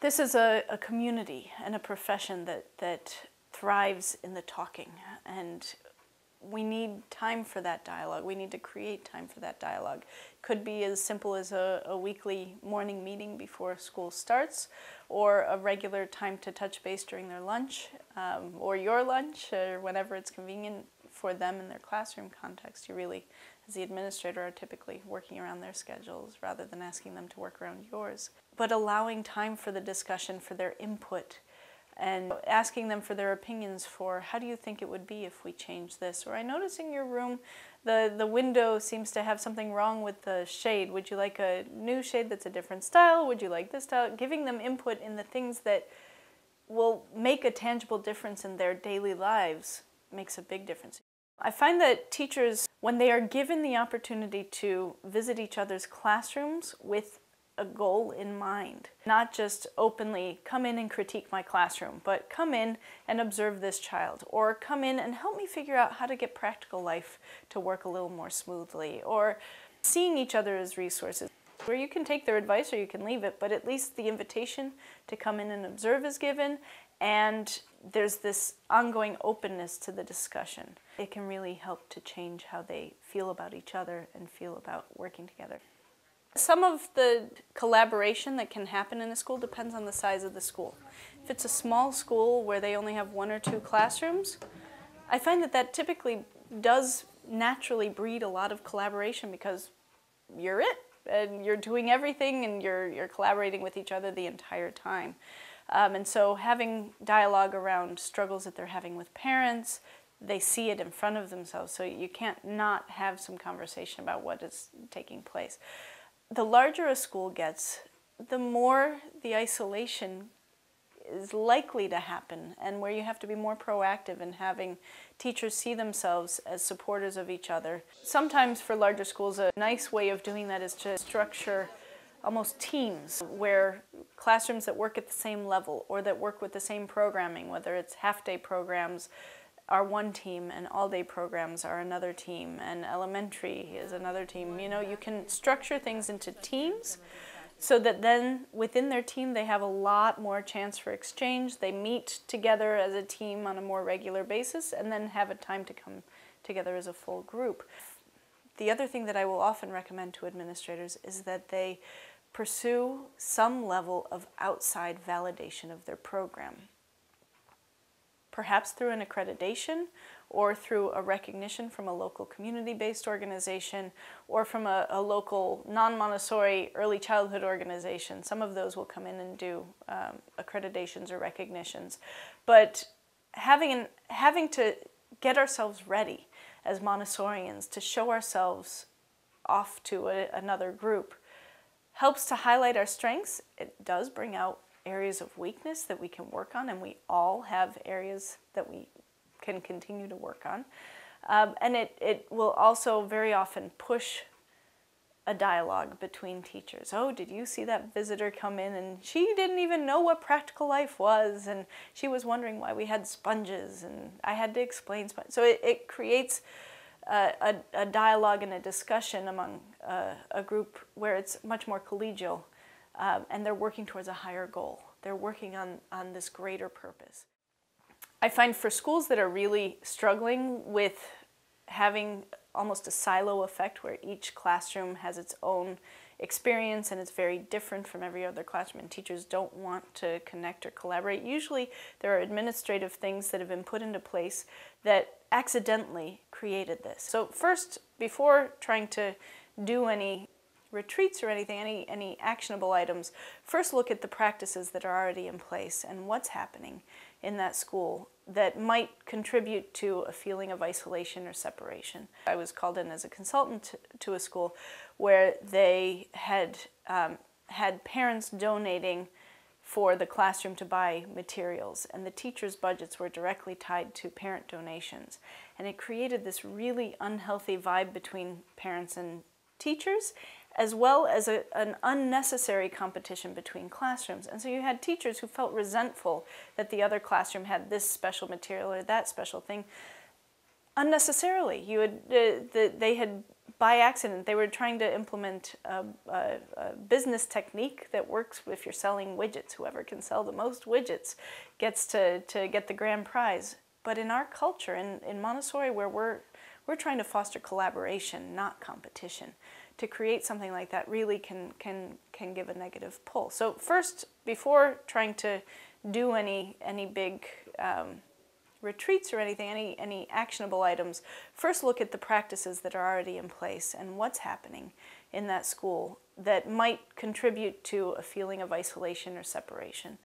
This is a community and a profession that thrives in the talking, and we need time for that dialogue. We need to create time for that dialogue. Could be as simple as a weekly morning meeting before school starts, or a regular time to touch base during their lunch, or your lunch, or whenever it's convenient for them in their classroom context. You really, as the administrator, are typically working around their schedules rather than asking them to work around yours. But allowing time for the discussion, for their input, and asking them for their opinions for, how do you think it would be if we change this? Or I notice in your room the window seems to have something wrong with the shade. Would you like a new shade that's a different style? Would you like this style? Giving them input in the things that will make a tangible difference in their daily lives makes a big difference. I find that teachers, when they are given the opportunity to visit each other's classrooms with a goal in mind, not just openly come in and critique my classroom, but come in and observe this child, or come in and help me figure out how to get practical life to work a little more smoothly, or seeing each other as resources, where you can take their advice or you can leave it, but at least the invitation to come in and observe is given, and there's this ongoing openness to the discussion. It can really help to change how they feel about each other and feel about working together. Some of the collaboration that can happen in a school depends on the size of the school. If it's a small school where they only have 1 or 2 classrooms, I find that typically does naturally breed a lot of collaboration, because you're it, and you're doing everything, and you're collaborating with each other the entire time. And so having dialogue around struggles that they're having with parents, they see it in front of themselves, so you can't not have some conversation about what is taking place. The larger a school gets, the more the isolation is likely to happen, and where you have to be more proactive in having teachers see themselves as supporters of each other. Sometimes for larger schools, a nice way of doing that is to structure almost teams, where classrooms that work at the same level or that work with the same programming, whether it's half-day programs are one team and all-day programs are another team, and elementary is another team. You know, you can structure things into teams so that then within their team they have a lot more chance for exchange. They meet together as a team on a more regular basis and then have a time to come together as a full group. The other thing that I will often recommend to administrators is that they pursue some level of outside validation of their program. Perhaps through an accreditation, or through a recognition from a local community-based organization, or from a local non-Montessori early childhood organization. Some of those will come in and do accreditations or recognitions. But having to get ourselves ready as Montessorians to show ourselves off to another group helps to highlight our strengths. It does bring out areas of weakness that we can work on, and we all have areas that we can continue to work on. And it will also very often push a dialogue between teachers. Oh, did you see that visitor come in and she didn't even know what practical life was, and she was wondering why we had sponges, and I had to explain sponges. So it creates a dialogue and a discussion among a group where it's much more collegial. And they're working towards a higher goal. They're working on this greater purpose. I find for schools that are really struggling with having almost a silo effect, where each classroom has its own experience and it's very different from every other classroom, and teachers don't want to connect or collaborate, usually there are administrative things that have been put into place that accidentally created this. So first, before trying to do any retreats or anything, any actionable items, first look at the practices that are already in place and what's happening in that school that might contribute to a feeling of isolation or separation. I was called in as a consultant to a school where they had had parents donating for the classroom to buy materials, and the teachers' budgets were directly tied to parent donations. And it created this really unhealthy vibe between parents and teachers, as well as an unnecessary competition between classrooms. And so you had teachers who felt resentful that the other classroom had this special material or that special thing unnecessarily. They had by accident, they were trying to implement a business technique that works if you're selling widgets. Whoever can sell the most widgets gets to get the grand prize. But in our culture, in Montessori, where we're trying to foster collaboration, not competition, to create something like that really can give a negative pull. So first, before trying to do any big retreats or anything, any actionable items, first look at the practices that are already in place and what's happening in that school that might contribute to a feeling of isolation or separation.